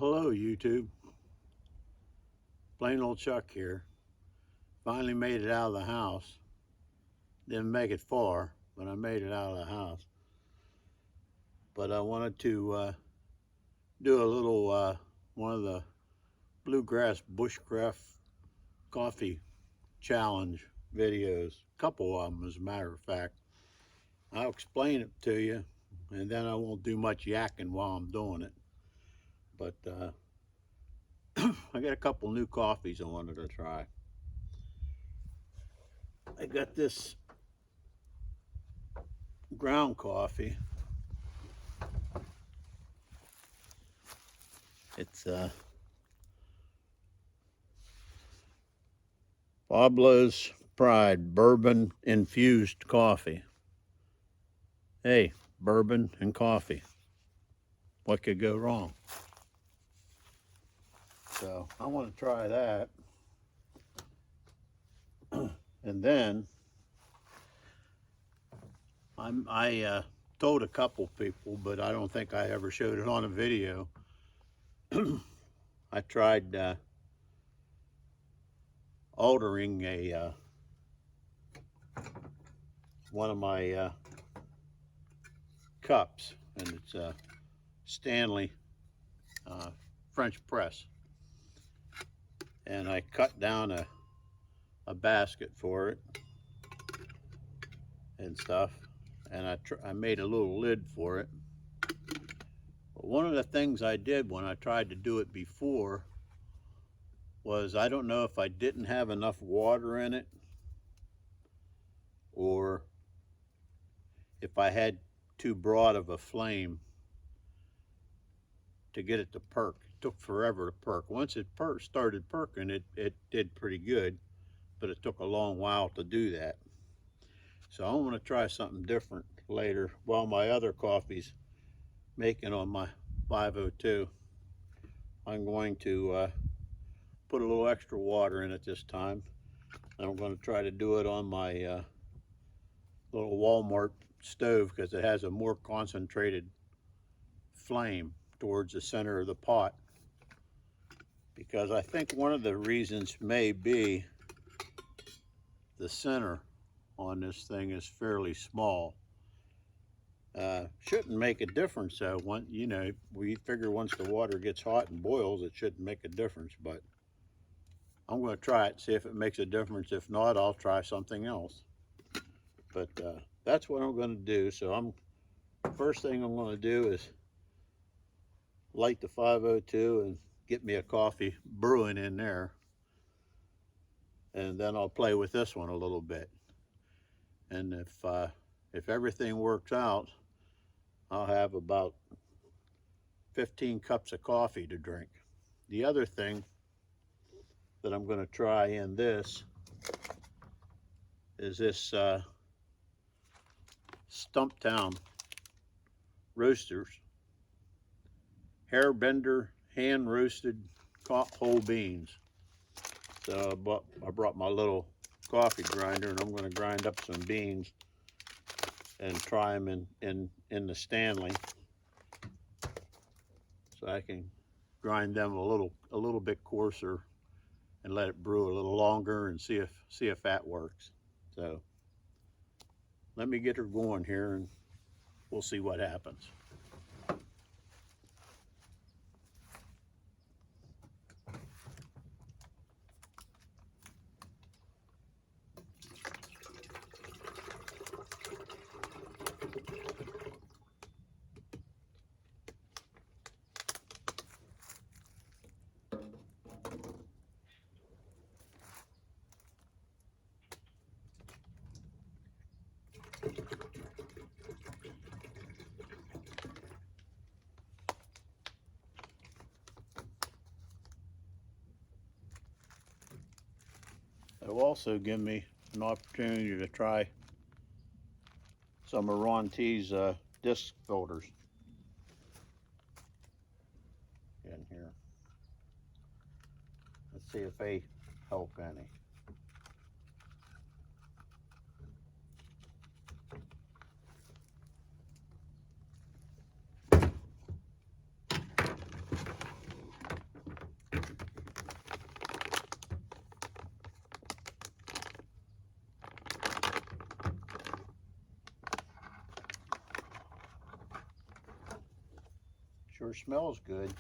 Hello YouTube. Plain old Chuck here. Finally made it out of the house. Didn't make it far, but I made it out of the house. But I wanted to do a little one of the bluegrass bushcraft coffee challenge videos. A couple of them, as a matter of fact. I'll explain it to you, and then I won't do much yakking while I'm doing it. But I got a couple new coffees I wanted to try. I got this ground coffee. It's Pablo's Pride bourbon infused coffee. Hey, bourbon and coffee. What could go wrong? So I want to try that. And then I told a couple people, but I don't think I ever showed it on a video. I tried altering one of my cups, and it's a Stanley French press, and I cut down a basket for it and stuff, and I made a little lid for it. But one of the things I did when I tried to do it before was, I don't know if I didn't have enough water in it, or if I had too broad of a flame to get it to perk. It took forever to perk. Once it started perking, it did pretty good, but it took a long while to do that. So I want to try something different later while my other coffee's making on my 502. I'm going to put a little extra water in it this time, and I'm going to try to do it on my little Walmart stove, because it has a more concentrated flame towards the center of the pot. Because I think one of the reasons may be the center on this thing is fairly small. Shouldn't make a difference though. We figure once the water gets hot and boils, it shouldn't make a difference, but I'm going to try it, see if it makes a difference. If not, I'll try something else. But that's what I'm going to do. So first thing I'm going to do is light the 502 and get me a coffee brewing in there, and then I'll play with this one a little bit. And if everything works out, I'll have about 15 cups of coffee to drink. The other thing that I'm going to try in this is this Stumptown Roasters Hairbender hand roasted whole beans. So I brought my little coffee grinder, and I'm going to grind up some beans and try them in the Stanley, so I can grind them a little bit coarser and let it brew a little longer and see if that works. So let me get her going here, and we'll see what happens. It'll also give me an opportunity to try some of Ron T's disc filters in here. Let's see if they help any. Sure smells good.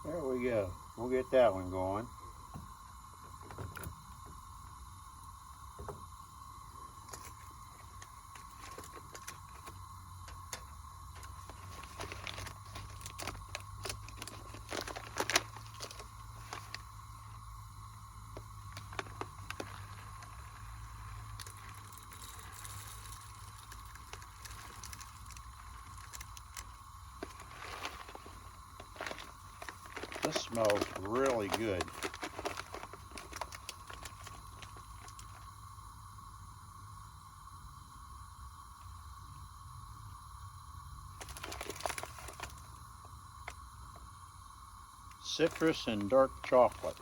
There we go. We'll get that one going. This smells really good. Citrus and dark chocolate.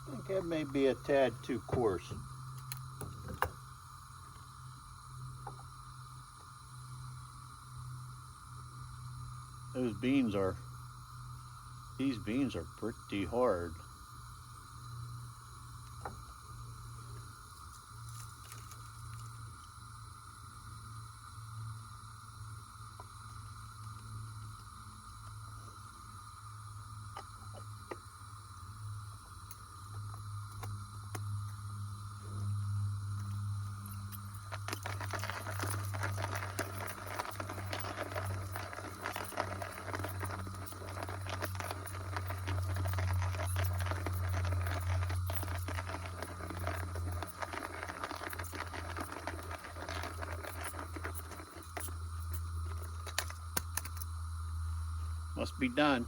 I think that may be a tad too coarse. These beans are pretty hard. Must be done.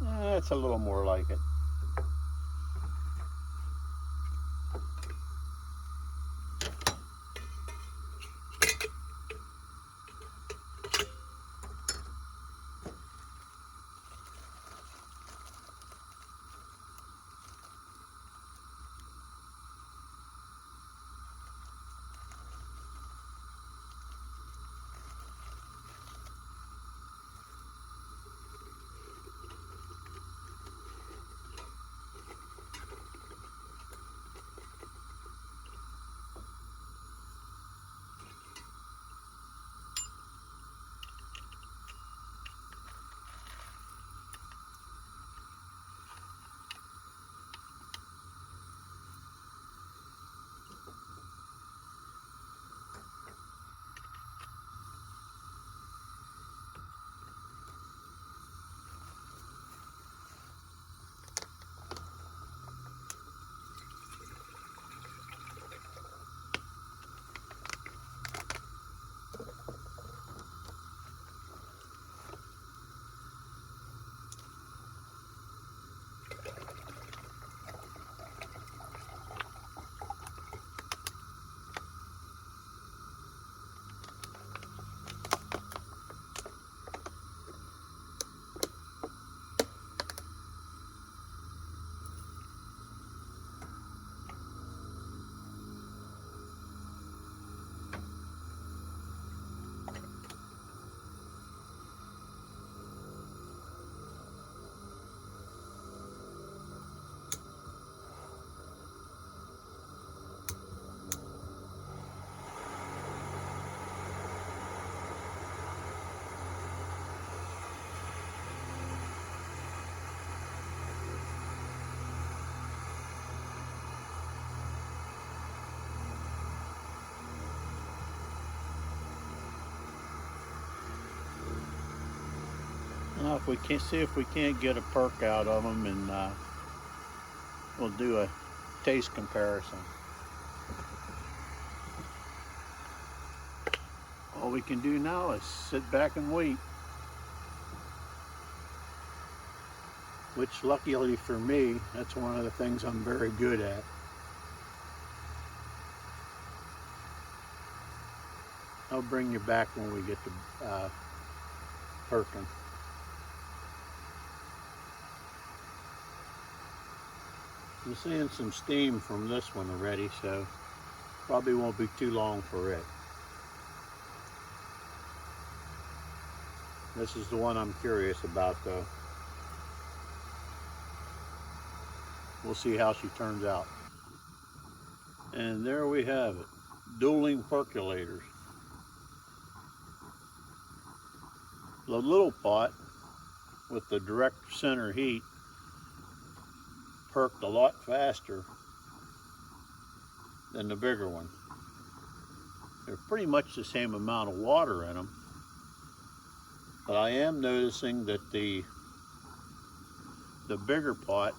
That's a little more like it. Well, if we can't see if we can't get a perk out of them, and we'll do a taste comparison. All we can do now is sit back and wait. Which, luckily for me, that's one of the things I'm very good at. I'll bring you back when we get to perking. I'm seeing some steam from this one already, so probably won't be too long for it. This is the one I'm curious about, though. We'll see how she turns out. And there we have it, Dueling percolators. The little pot with the direct center heat perked a lot faster than the bigger one. They're pretty much the same amount of water in them, but I am noticing that the bigger pot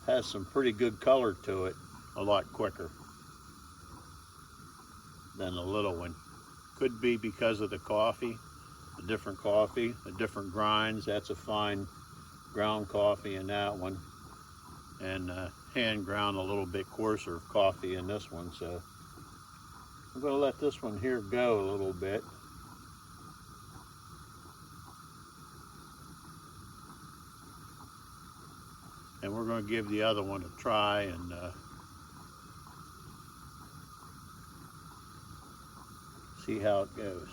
has some pretty good color to it a lot quicker than the little one. Could be because of the coffee, the different grinds. That's a fine ground coffee in that one, and hand ground a little bit coarser coffee in this one. So I'm going to let this one here go a little bit. And we're going to give the other one a try and see how it goes.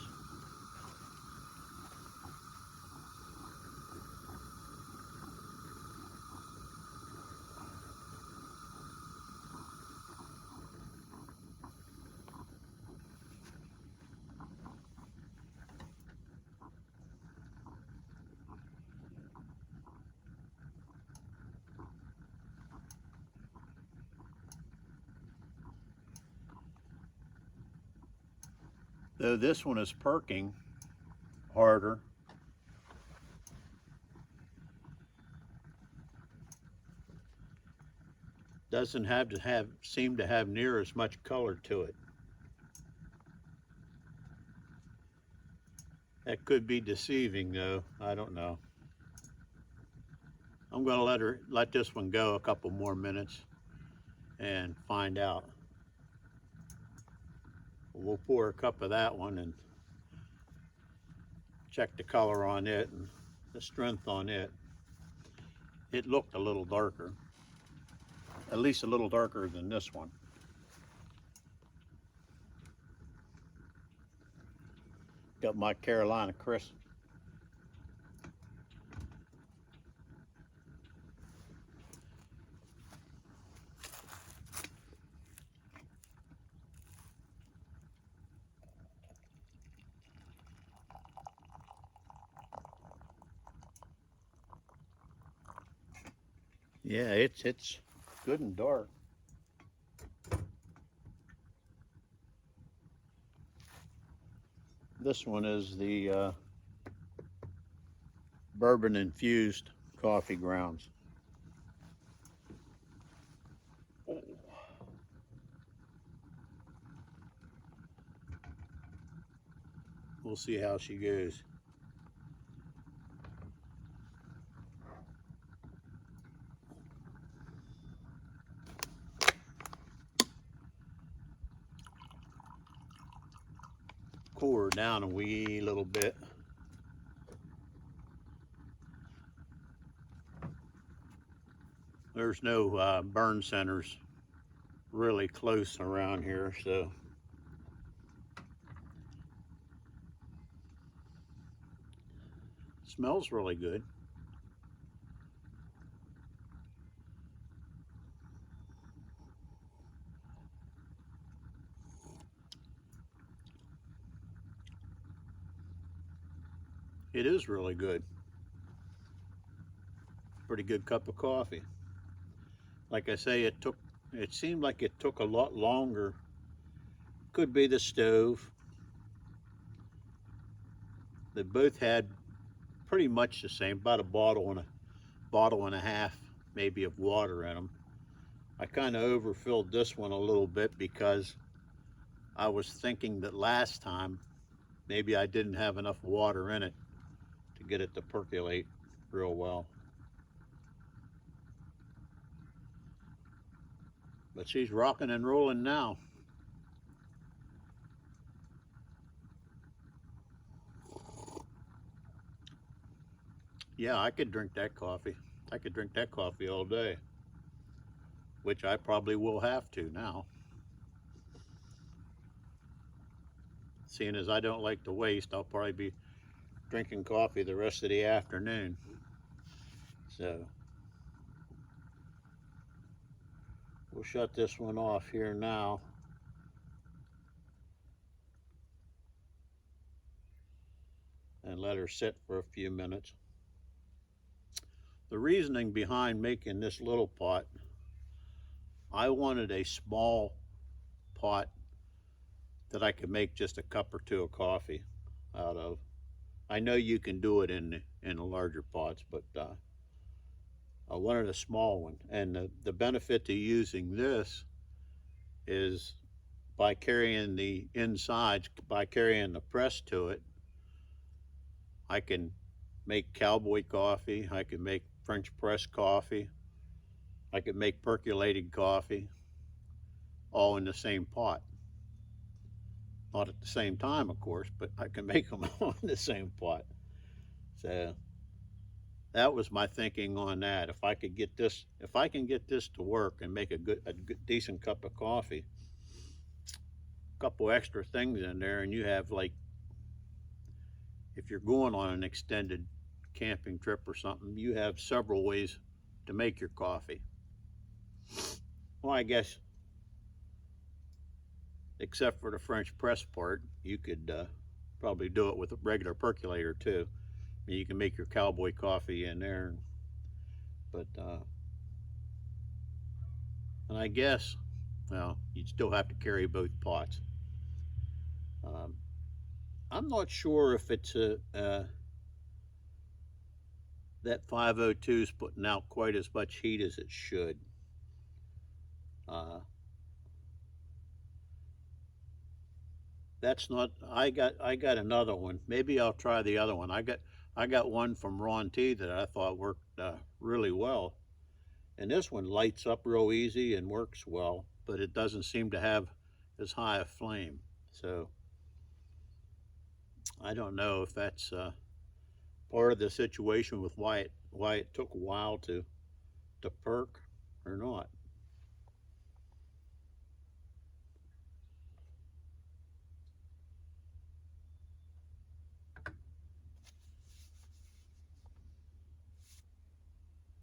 Though this one is perking harder, doesn't seem to have near as much color to it. That could be deceiving, though. I don't know. I'm going to let this one go a couple more minutes and find out. We'll pour a cup of that one and check the color on it and the strength on it. It looked a little darker, at least a little darker than this one. Got my Carolina Crisp. Yeah, it's good and dark. This one is the bourbon infused coffee grounds. Oh. We'll see how she goes. Cool her down a wee little bit. There's no burn centers really close around here, so smells really good. It is really good. Pretty good cup of coffee. Like I say, it seemed like it took a lot longer. Could be the stove. They both had pretty much the same, about a bottle and a half maybe of water in them. I kind of overfilled this one a little bit because I was thinking that last time maybe I didn't have enough water in it to get it to percolate real well. But she's rocking and rolling now. Yeah, I could drink that coffee. I could drink that coffee all day, which I probably will have to now. Seeing as I don't like to waste, I'll probably be drinking coffee the rest of the afternoon. So we'll shut this one off here now. And let her sit for a few minutes. The reasoning behind making this little pot, I wanted a small pot that I could make just a cup or two of coffee out of. I know you can do it in the larger pots, but I wanted a small one. And the benefit to using this is by carrying the insides, by carrying the press to it, I can make cowboy coffee, I can make French press coffee, I can make percolated coffee, all in the same pot. Not at the same time, of course, but I can make them all in the same pot. So that was my thinking on that. If I can get this to work and make a good decent cup of coffee, a couple extra things in there, and you have, like, if you're going on an extended camping trip or something, you have several ways to make your coffee. Well, I guess except for the French press part, you could probably do it with a regular percolator too. I mean, you can make your cowboy coffee in there, but and I guess, well, you'd still have to carry both pots. Um, I'm not sure if it's that 502 is putting out quite as much heat as it should. That's not. I got another one. Maybe I'll try the other one. I got one from Ron T that I thought worked really well, and this one lights up real easy and works well, but it doesn't seem to have as high a flame. So I don't know if that's part of the situation with why it took a while to perk or not.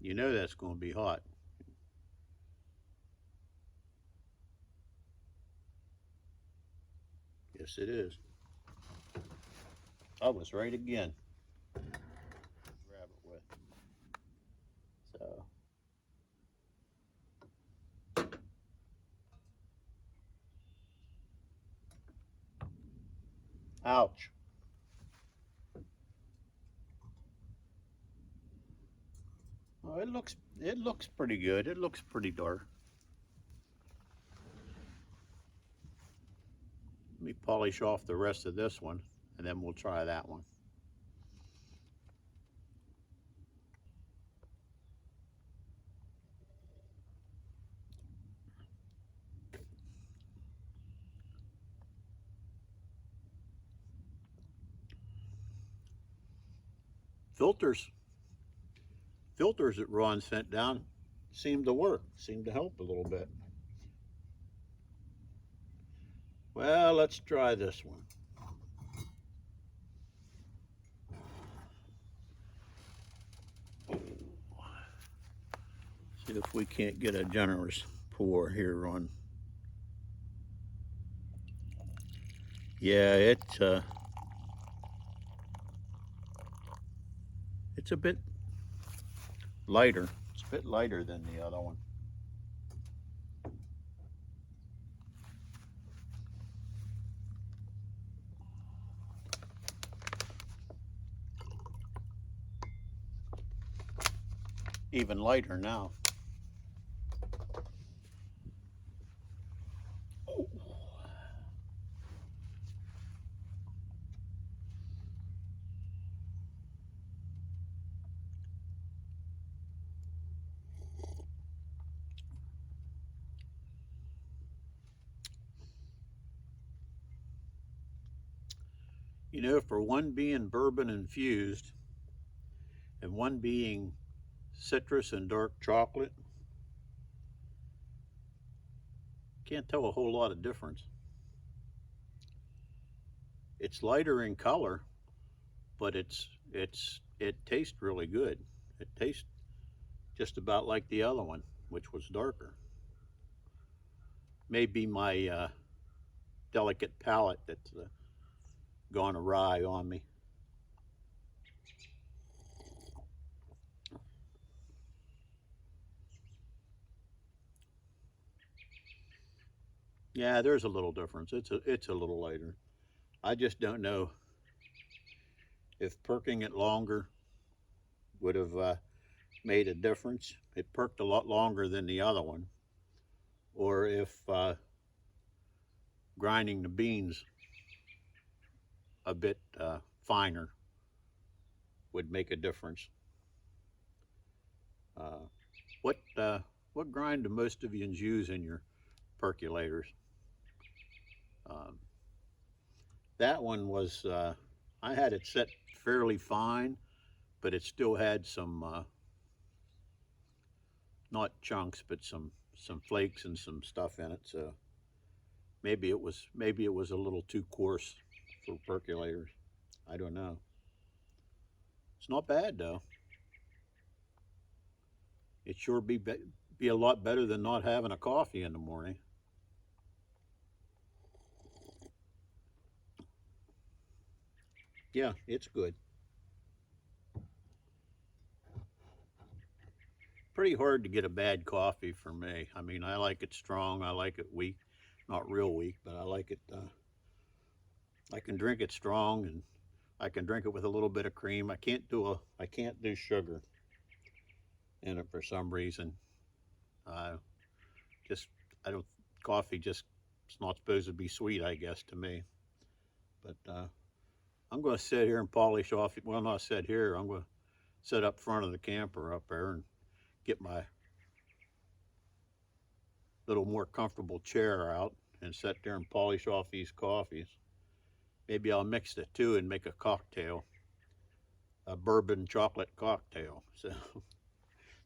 You know that's going to be hot. Yes, it is. I was right again. Grab it with. So. Ouch. Oh, it looks pretty good. It looks pretty dark. Let me polish off the rest of this one, and then we'll try that one. Filters that Ron sent down seem to work, seem to help a little bit. Well, let's try this one. See if we can't get a generous pour here, Ron. Yeah, it's a bit lighter. It's a bit lighter than the other one. even lighter now. You know, for one being bourbon infused and one being citrus and dark chocolate, can't tell a whole lot of difference. It's lighter in color, but it tastes really good. It tastes just about like the other one, which was darker. Maybe my delicate palate that's gone awry on me. Yeah, there's a little difference. It's a little lighter. I just don't know if perking it longer would have made a difference. It perked a lot longer than the other one, or if grinding the beans a bit finer would make a difference. Uh, what grind do most of you use in your percolators? Um, that one was I had it set fairly fine, but it still had some not chunks, but some flakes and some stuff in it. So maybe it was a little too coarse for percolators. I don't know. It's not bad though. It sure be a lot better than not having a coffee in the morning. Yeah, it's good. Pretty hard to get a bad coffee for me. I mean, I like it strong. I like it weak, not real weak, but I like it. I can drink it strong, and I can drink it with a little bit of cream. I can't do sugar in it for some reason. Uh, just I don't coffee just it's not supposed to be sweet, I guess, to me. But I'm going to sit here and polish off. Well, not sit here. I'm going to sit up front of the camper up there and get my little more comfortable chair out and sit there and polish off these coffees. Maybe I'll mix the two and make a cocktail, a bourbon chocolate cocktail. So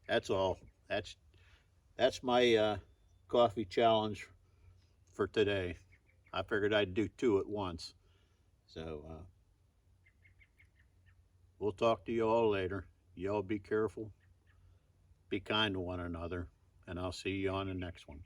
that's all. That's that's my coffee challenge for today. I figured I'd do two at once. So we'll talk to you all later. Y'all be careful, be kind to one another, and I'll see you on the next one.